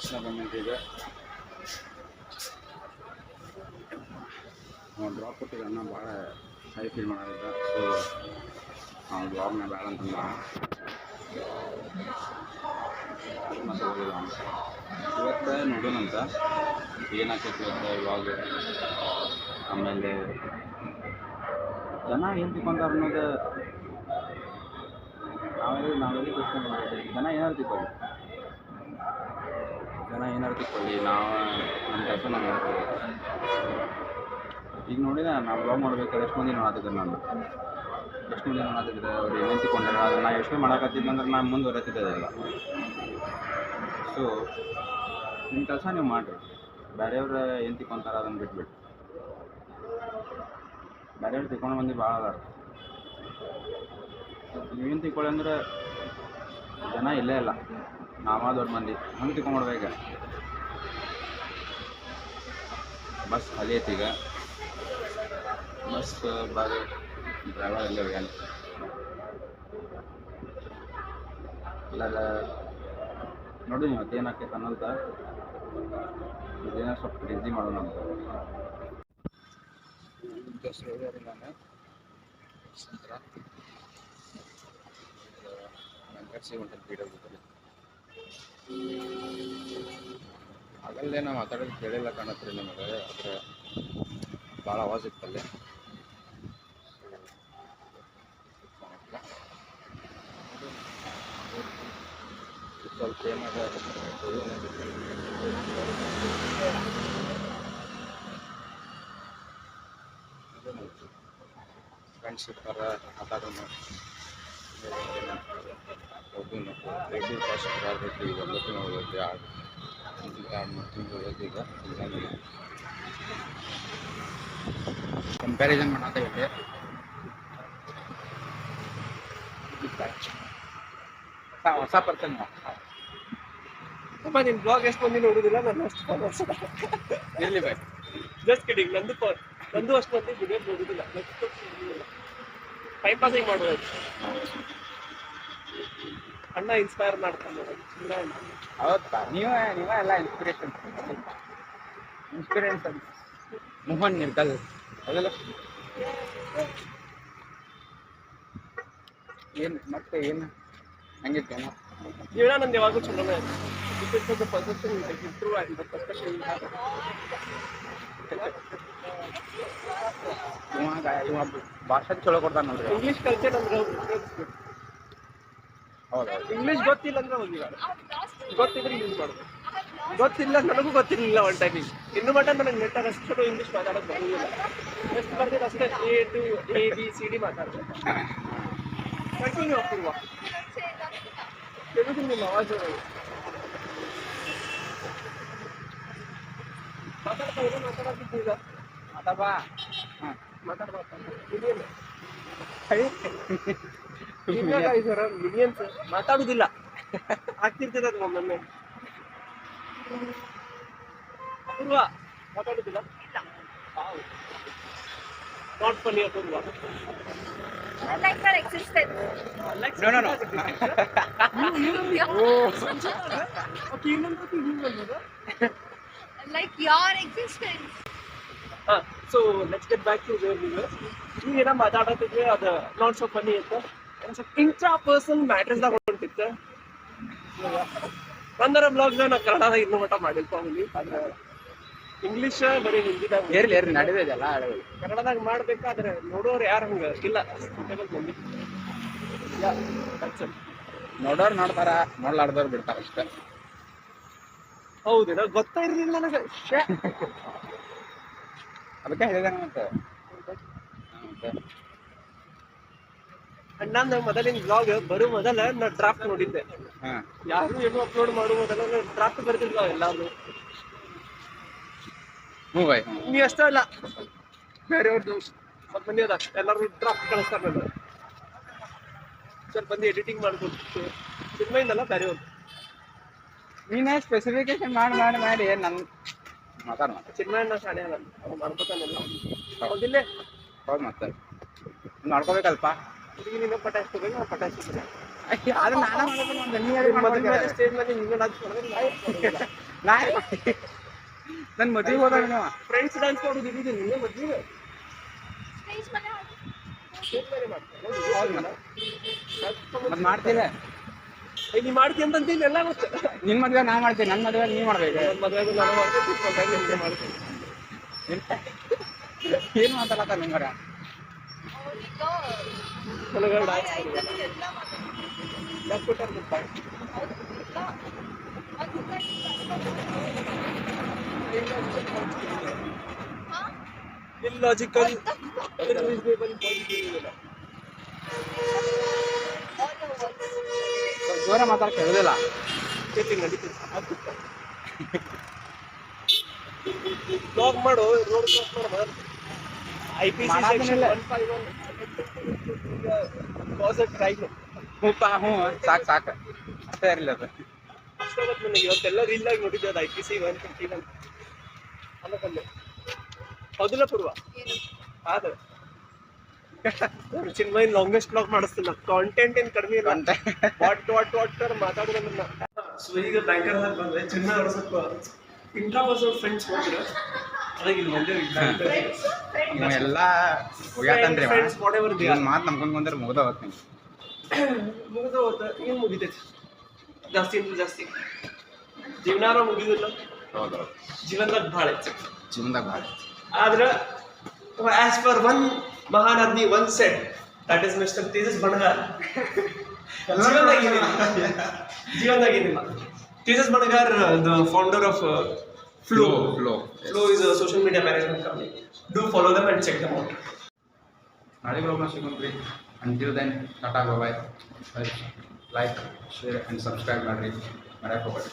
ಬಸ್ನ ಬಂದಿದ್ದೀಗ ಡ್ರಾಪ್ ಕೊಟ್ಟಿದ್ದ ಅಣ್ಣ ಭಾಳ ಹೈ ಫೀಲ್ ಮಾಡಿದ್ದ. ಸೊ ಅವ್ನು ಬ್ಲಾಗ್ನ ಬೇಡ ಅಂತಂದ ಮತ್ತು ಹೋಗಿಲ್ಲ ಅವನು. ಇವತ್ತು ನೋಡೋಣಂತ ಏನಾಗ್ತೈತಿ ಇವತ್ತು ಬ್ಲಾಗ್. ಆಮೇಲೆ ಜನ ಏನು ತಿಳ್ಕೊಂತಾರೆ ಅನ್ನೋದು ನಾವೆಲ್ಲಿ ಪ್ರಶ್ನೆ ಮಾಡ್ತೀವಿ. ಜನ ಏನಾರು ತಿಳ್ಕೊಳ್ಳಿ, ನಾವು ನಮ್ಮ ಕೆಲಸ ನಾವು ಮಾಡ್ತೀವಿ. ಈಗ ನೋಡಿದ ನಾವು ಬ್ಲಾಗ್ ಮಾಡ್ಬೇಕಾದ್ರೆ ಎಷ್ಟು ಮಂದಿ ನೋಡತ್ತಿದ್ರು, ಅವ್ರು ಏನೇನು ತಿಳ್ಕೊಂಡ್ರೆ ಅದನ್ನು ನಾ ಯೋಚನೆ ಮಾಡೋಕತ್ತಿದ್ದೆ ಅಂದ್ರೆ ನಾನು ಮುಂದುವರೆತಿದ್ದೆ ಇಲ್ಲ. ಸೊ ನಿಮ್ಮ ಕೆಲಸ ನೀವು ಮಾಡಿರಿ, ಬೇರೆಯವ್ರು ಏನು ತಿಳ್ಕೊಂತಾರೆ ಅದನ್ನು ಬಿಟ್ಬಿಟ್ಟು. ಬೇರೆಯವ್ರು ತಿಳ್ಕೊಂಡು ಬಂದು ಭಾಳ ಅದಾರ. ನೀವೇನು ತಿಳ್ಕೊಳ್ಳಿ ಅಂದ್ರೆ ಜನ ಇಲ್ಲೇ ಇಲ್ಲ, ನಾವ ದೊಡ್ಡ ಮಂದಿ ಹಂಗೆ ತಿಳ್ಕೊಂಡ್ಬಿಡ್ಬೇಕ. ಬಸ್ ಖಾಲಿ ಐತಿ ಈಗ, ಬಸ್ ಬಾರಿ ಡ್ರೈವರ್ ಇಲ್ಲೇ ಹೋಗ್ಯಾನ. ಇಲ್ಲ ನೋಡಿ ನೀವು ಅದೇನಾಕೈತೆ ಅನ್ನೋದು ಇದೇನೋ ಸ್ವಲ್ಪ ಈಸಿ ಮಾಡೋಣ ಅಂತ. ನಾನು ವೆಂಕಟೇಶಿ ಹೊಂಟದ ಬೀಡಲ್ಲಿ ಆಗಲ್ಲೇ ನಾವು ಮಾತಾಡೋದು ಕೇಳಿಲ್ಲ ಕಾಣತ್ರಿ ನಿಮಗೆ, ಆದರೆ ಭಾಳ ಆವಾಜ್ ಇತ್ತಲ್ಲೇ. ಸ್ವಲ್ಪ ಏನಾದ ಫ್ರೆಂಡ್ಸ್ ಇರ್ತಾರೆ, ಮಾತಾಡೋಣ. ಹೋಗೋಣ ರೆಡ್ಡಿ ಫಸ್ಟ್ ಬರಬೇಕು. ಈಗ ಒಂಬತ್ತು ಹೋಗುತ್ತೆ, 2-3 ತಿಂಗಳು ಹೋಗುತ್ತೆ. ಈಗ ಕಂಪ್ಯಾರಿಸನ್ ಮಾಡತ್ತೆ ಇಲ್ಲಿ ಹೊಸ ಪರ್ಸನ್. ನಿನ್ ಬ್ಲಾಗ್ ಎಷ್ಟು ಮಂದಿ ನೋಡುದಿಲ್ಲ, ನನ್ನ ಅಷ್ಟು ಫಾಲೋವರ್ಸ್ ಇರಲಿ ಬಾಯ್. ಜಸ್ಟ್ ಕಿಡಿಂಗ್, ನಂದು ಅಷ್ಟು ಮಂದಿ ವಿಡಿಯೋ ನೋಡುದಿಲ್ಲ. ಟೈಮ್ ಪಾಸಿಂಗ್ ಮಾಡೋದು. ಅಣ್ಣ ಇನ್ಸ್ಪೈರ್ ಮಾಡ್ತಾನೆ. ಹೌದಾ, ನೀವೇ ಎಲ್ಲ ಇನ್ಸ್ಪಿರೇಷನ್ ಮೋಹನ್ ನಿರ್ಗಲ್ ಅದೆಲ್ಲ ಏನು ಮತ್ತೆ ಏನು ಹಂಗಿತ್ತೇನೋ. ಜೀವನ ನಂದು ಯಾವಾಗೂ ಚಲೋನೇ ಇವಾಗ ಭಾಷೆ ಚಲೋ ಕೊಡ್ತಾನೆ ನೋಡ್ರಿ. ಇಂಗ್ಲೀಷ್ ಕಲ್ಚರ್ ಅಂದ್ರೆ ಹೌದಾ, ಇಂಗ್ಲೀಷ್ ಗೊತ್ತಿಲ್ಲ ಅಂದ್ರೆ ಹೋಗಿಲ್ಲ, ಗೊತ್ತಿದ್ರೆ ಯೂಸ್ ಮಾಡೋದು. ಗೊತ್ತಿಲ್ಲ, ನನಗೂ ಗೊತ್ತಿರಲಿಲ್ಲ ಒನ್ ಟೈಮ್. ಇನ್ನು ಮಟ್ಟ ನನಗೆ ನೆಟ್ಟಾಗ ಅಷ್ಟು ಇಂಗ್ಲೀಷ್ ಮಾತಾಡೋದು ಬರೋದಿಲ್ಲ. ಎಷ್ಟು ಬರ್ತಿದ್ದು ಅಷ್ಟೇ A to ABCD ಮಾತಾಡ್ಬೇಕು. ಕಂಟಿನ್ಯೂ ಆಗ್ತಿಲ್ವಾ ಕೇಳುದು ನಿಮ್ಮ ಆವಾಜ್ ಮಾತಾಡ್ತಿದ್ದೀಗ ಮಿಲಿಯನ್ಸ್ ಮಾತಾಡುದಿಲ್ಲ, ಆಗ್ತಿರ್ತದೆ ಅದು ಒಮ್ಮೊಮ್ಮೆ. ಪೂರ್ವ ಮಾತಾಡುದಿಲ್ಲ, not funny Apoorva. I like her existence. No. I like your existence. So let's get back to where we were. ಈಗ ಏನೋ ಮಾತಾಡೋದಿದ್ರೆ ಅದು ನಾಟ್ ಸೊ ಫನಿ ಅಂತ ಇಂಟ್ರಾ ಪರ್ಸನಲ್ ಮ್ಯಾಟರ್ಸ್ದಾಗ ಹೊಂಟಿತ್ತು. ಒಂದರ ಬ್ಲಾಗ್ನ ನಾ ಕನ್ನಡದಾಗ ಇನ್ನೂ ಮಟ್ಟ ಮಾಡಿಲ್ಪ ಅವನಿಗೆ, ಆದ್ರೆ ಇಂಗ್ಲೀಷ್ ಬರೀ ಹಿಂದಿದಾಗ ನಡೆದಿದೆಲ್ಲ ಕನ್ನಡದಾಗ ಮಾಡ್ಬೇಕಾದ್ರೆ ನೋಡೋರು ಯಾರು ಹಂಗ ಇಲ್ಲ. ನೋಡೋರು ನೋಡ್ತಾರ, ನೋಡ್ಲಾರ್ದವ್ರು ಬಿಡ್ತಾರ ಅಷ್ಟೇ. ಹೌದು, ನಾವು ಗೊತ್ತಾ ಇರಲಿಲ್ಲ ನನಗೆ. ಅದಕ್ಕೆ ಹೇಳಿದ ಮತ್ತೆ ನಂದು ಮೊದಲಿನ ಬ್ಲಾಗ್ ಬರೋ ಮೊದಲ ನಾ ಡ್ರಾಫ್ಟ್ ನೋಡಿದ್ದೆ. ಯಾರು ಏನು ಅಪ್ಲೋಡ್ ಮಾಡುವ ಮೊದಲ ಡ್ರಾಫ್ಟ್ ಬರ್ತಿದ್ವ ಎಲ್ಲಾರು. ನೀ ಅಷ್ಟೇ ಅಲ್ಲ, ಬೇರೆಯವ್ರದ್ದು ಸ್ವಲ್ಪ ಮಂದಿ ಅದ, ಎಲ್ಲರೂ ಡ್ರಾಫ್ಟ್ ಕಳಿಸ್ತಾರೆ ನನ್ನ. ಸ್ವಲ್ಪ ಮಂದಿ ಎಡಿಟಿಂಗ್ ಮಾಡ್ಕೊಟ್ಟು ಚಿನ್ಮಯಿಂದಲ್ಲ ಬೇರೆಯವ್ರದ್ದು. ನೀನೇ ಸ್ಪೆಸಿಫಿಕೇಶನ್ ಮಾಡಿ ನನ್ನ ಮಾತಾಡ ಚಿನ್ಮಯನ್ನ ಶಾಣೆ ಅಲ್ಲ, ಅವ್ರು ಮಾಡ್ಕೊತಾನೆಲ್ಲ. ಹೌದಿಲ್ಲೇ ಹೌದು, ಮತ್ತೆ ಮಾಡ್ಕೋಬೇಕಲ್ಪ. ಹುಡುಗಿ ನೀನು ಪಟಾಯಿಸ್ಕೋಬೇಕು, ನಾವು ಪಟಾಯಿಸ್ಕೋಬೇಕು. ಅದು ನಾನೇ ಮಾಡೋದು ಅಂತ ನೀ ಮದುವೆ ಮೇಲೆ ಸ್ಟೇಜ್ ಮೇಲೆ ನಿನ್ನ ಡಾನ್ಸ್ ಮಾಡಿದ್ರೆ ನನ್ನ ಮದುವೆಗೆ ಹೋದಾಗ ನೀವು ಫ್ರೆಂಡ್ಸ್ ಡಾನ್ಸ್ ಮಾಡೋದು ಇದು ನಿನ್ನೆ ಮದುವೆ Stage ಮೇಲೆ ಹಾಡು. ಸ್ಟೇಜ್ ಮೇಲೆ ಮಾಡ್ತಾರೆ ಮತ್ತೆ ಮಾಡ್ತೀವಿ ನೀ ಮಾಡ್ತೀನಿ ಅಂತ ಅಂತೀನಿ ಎಲ್ಲ ಗೊತ್ತು. ನಿನ್ನ ಮದುವೆ ನಾ ಮಾಡ್ತೀನಿ, ನನ್ನ ಮದುವೆ ನೀ ಮಾಡ್ಬೇಕು. ನನ್ನ ಮದುವೆಗೂ ನಾನು ಮಾಡ್ತೀನಿ, ಮದುವೆಗೂ ನಿನ್ನೆ ಮಾಡ್ತೀನಿ. ಏನು ಮಾತಾಡತ್ತ ನಿಮ್ಗರ ಅವ್ರಿಗೂ ನನಗೆ ಬಾಯ್ ಡಾನ್ಸ್ ಐತಲ್ಲಿ ಎಲ್ಲ ಮಾತಾಡ್ತಾರೆ. ಯಾಕೆ ಕೊಟ್ಟಾರ ಗೊತ್ತಾ? ಹೌದು, ಇಲ್ಲ. ಅದು ಹಾ? Illogical, unreasonable points ಇರುವುದಿಲ್ಲ. All the words. ಸ್ವಲ್ಪ ಜೋರ ಮಾತಾಡಕ್ಕೆ ಹೇಳೋದಿಲ್ಲ. ಕೇಳ್ತೀನಿ ನಡೀತೀನಿ. ಬ್ಲಾಗ್ ಮಾಡು, ರೋಡ್ ಕ್ರಾಸ್ ಮಾಡು. IPC section 151 cause a crime. ಹ್ಞೂ ಸಾಕು ಅಷ್ಟೇ ಇರಲಿ ಅದು. ಅಷ್ಟೇ ಗೊತ್ತು ನನಗೆ. ಇವತ್ತೆಲ್ಲ ರೀಲ್ ಆಗಿ ನೋಡಿದ್ದೆ ಅದು IPC 151 ಅನ್ನಕಲ್ಲೆ. ಹೌದಿಲ್ಲ ಪೂರ್ವ? ಏನು? ಆದ್ರೆ ಚಿನ್ಮಯ್ ಲಾಂಗೆಸ್ಟ್ ಬ್ಲಾಗ್ ಮಾಡಿಸ್ತಿಲ್ಲ, ಕಾಂಟೆಂಟ್ ಏನ್ ಕಡಿಮೆ ಇಲ್ಲ. ವಾಟ್ ಮಾತಾಡಿದ್ರೆ ನನ್ನ. ಸೊ ಈಗ ಬ್ಯಾಂಕರ್ ಬಂದ್ರೆ ಚಿನ್ನ ಅವ್ರ ಸ್ವಲ್ಪ ಇಂಟ್ರಾವರ್ಸ್ ಫ್ರೆಂಡ್ಸ್ ಹೋದ್ರೆ ಅದಾಗ ಇಲ್ಲಿ ಬಂದೆ. ಇವೆಲ್ಲ ಹೋಗ್ಯಾತನ್ರಿ ಫ್ರೆಂಡ್ಸ್ ವಾಟ್ ಎವರ್ ದೇ ಮಾತು ನಮ್ಕೊಂಡು ಬಂದ್ರೆ ಮುಗ್ದ ಹೋಗ್ತೀನಿ. ಮುಗಿದ ಹೋದ ಏನು ಮುಗಿತೈತಿ, ಜಾಸ್ತಿ ಅಂದ್ರೆ ಜಾಸ್ತಿ ಜೀವನಾನ ಮುಗಿದಿಲ್ಲ. ಹೌದು ಜೀವನದಾಗ ಭಾಳ ಐತಿ. ಜೀವನದಾಗ ಭಾಳ ಆದ್ರೆ as per one Mahanadi one set, that is mister Tejas Banagar. ಜೀವನದಾಗೇನಿಲ್ಲ. Tejas Banagar the founder of Flow is a social media management company. Do follow them and check them out. ನಾಳೆಗೆ ಹೋಗೋಣ ಸಿಗೋಣ್ರಿ. Until then tata bye. Like share and subscribe ಮಾಡಿರಿ, ಮರ್ಯಾಕೆ ಹೋಗ್ಬೇಡಿ.